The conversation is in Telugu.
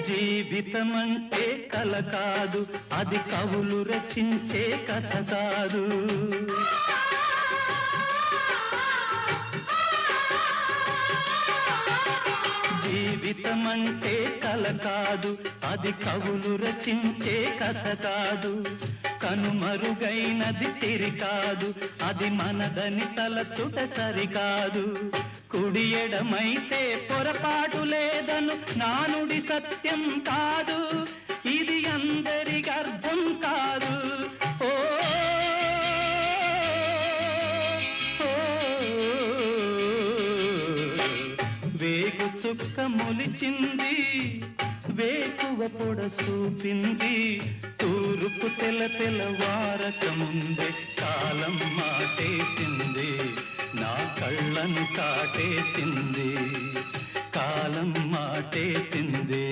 జీవితమంటే కల కాదు, అది కవులు రచించే కథ కాదు. జీవితమంటే కల కాదు, అది కవులు రచించే కథ కాదు. కనుమరుగైనది సిరి కాదు, అది మనదని తలచుట సరికాదు. కుడి ఎడమైతే పొరపాటు లేదను నానుడి సత్యం కాదు, ఇది అందరికి అర్థం కాదు. ఓ వేగు చుక్క మొలిచింది, వేకువ పొడ చూపింది, తూరుపు తెల్లవారక ముందే కాలం మాటేసింది, నా కళ్ళను కాటేసింది, కాలం మాటేసింది.